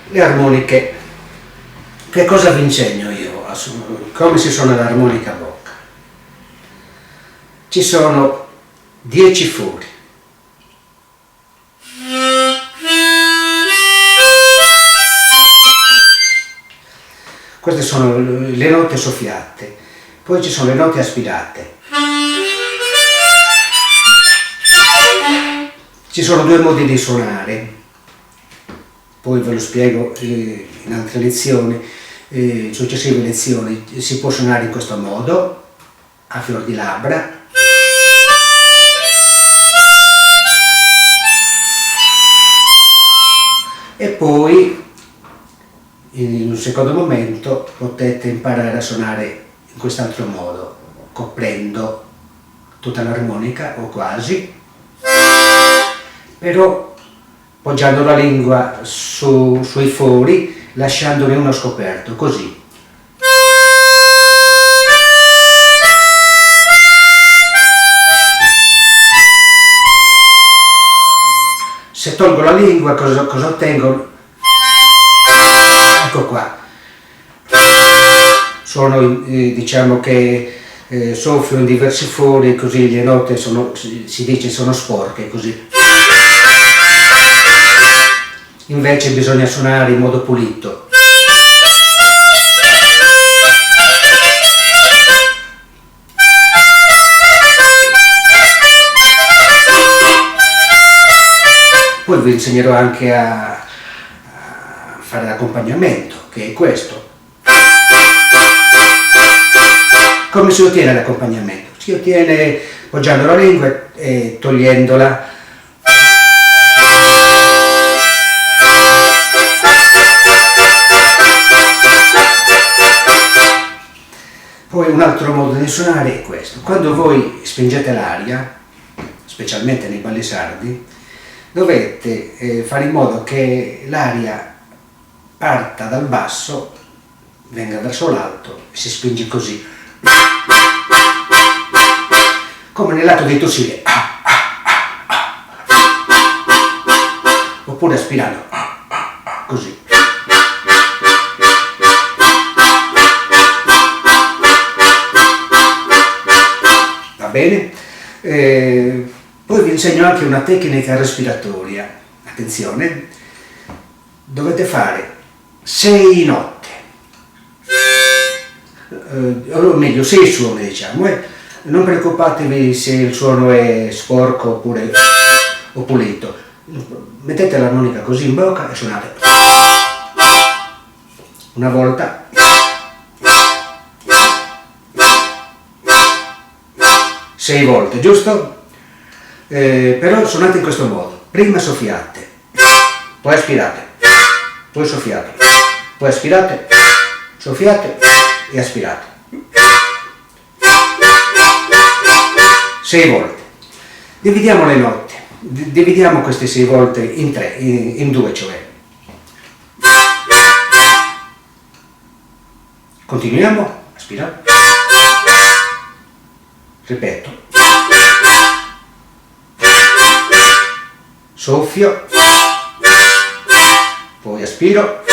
le armoniche. Che cosa vi insegno io? Come si suona l'armonica a bocca? Ci sono 10 fori. Queste sono le note soffiate, poi ci sono le note aspirate. Ci sono due modi di suonare, poi ve lo spiego in altre lezioni, successive lezioni. Si può suonare in questo modo, a fior di labbra, e poi in un secondo momento potete imparare a suonare in quest'altro modo, coprendo tutta l'armonica o quasi, però poggiando la lingua sui fori, lasciandone uno scoperto, così. Se tolgo la lingua, cosa ottengo? Ecco qua. Suono, diciamo che soffio in diversi fori, così le note si dice sono sporche, così. Invece bisogna suonare in modo pulito. Poi vi insegnerò anche a fare l'accompagnamento, che è questo. Come si ottiene l'accompagnamento? Si ottiene poggiando la lingua e togliendola. Poi un altro modo di suonare è questo. Quando voi spingete l'aria, specialmente nei balli sardi, dovete fare in modo che l'aria parta dal basso, venga verso l'alto e si spinge così. Come nell'atto di tossire. Oppure aspirando. Così. Va bene? Poi vi insegno anche una tecnica respiratoria. Attenzione, dovete fare 6 note, o meglio 6 suoni, diciamo. Non preoccupatevi se il suono è sporco o pulito. Mettete l'armonica così in bocca e suonate. Una volta. 6 volte, giusto? Però suonate in questo modo. Prima soffiate, poi aspirate, poi soffiate, poi aspirate, soffiate e aspirate. 6 volte. Dividiamo le note, dividiamo queste 6 volte in 3, in 2 cioè. Continuiamo, aspirate. Ripeto. Soffio, poi aspiro,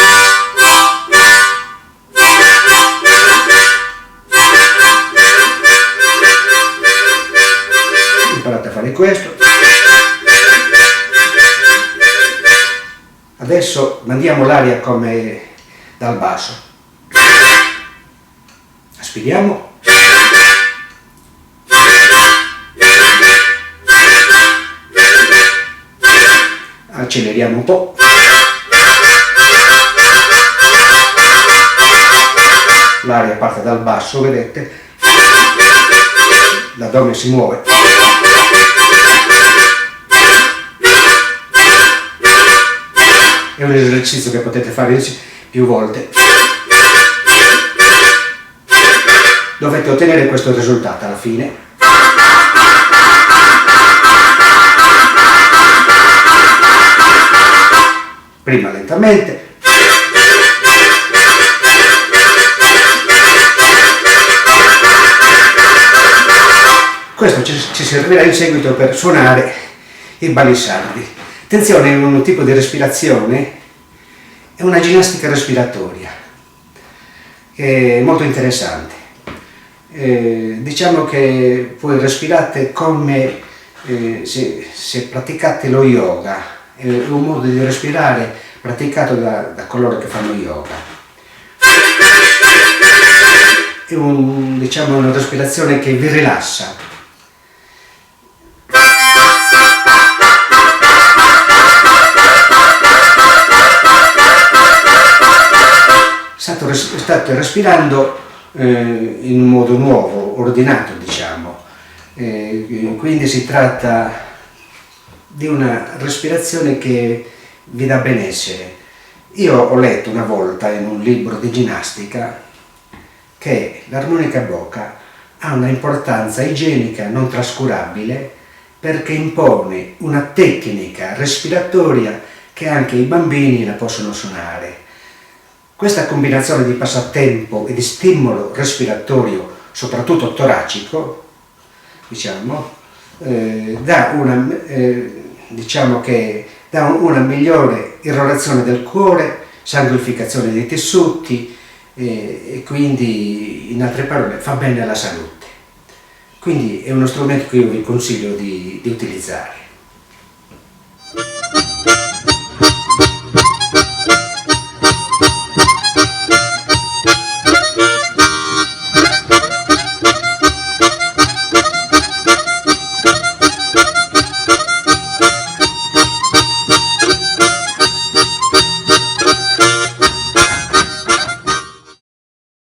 imparate a fare questo. Adesso mandiamo l'aria come dal basso. Aspiriamo. Acceleriamo un po'. L'aria parte dal basso, vedete? L'addome si muove. È un esercizio che potete fare più volte. Dovete ottenere questo risultato alla fine. Prima lentamente. Questo ci servirà in seguito per suonare i balli sardi. Attenzione, un tipo di respirazione È una ginnastica respiratoria, è molto interessante. Diciamo che voi respirate come se praticate lo yoga, è un modo di respirare praticato da coloro che fanno yoga. È diciamo, una respirazione che vi rilassa. State respirando in un modo nuovo, ordinato, diciamo. Quindi si tratta di una respirazione che vi dà benessere. Io ho letto una volta in un libro di ginnastica che l'armonica a bocca ha una importanza igienica non trascurabile perché impone una tecnica respiratoria che anche i bambini la possono suonare. Questa combinazione di passatempo e di stimolo respiratorio, soprattutto toracico, diciamo, dà una migliore irrorazione del cuore, sanguificazione dei tessuti e quindi, in altre parole, fa bene alla salute. Quindi è uno strumento che io vi consiglio di utilizzare.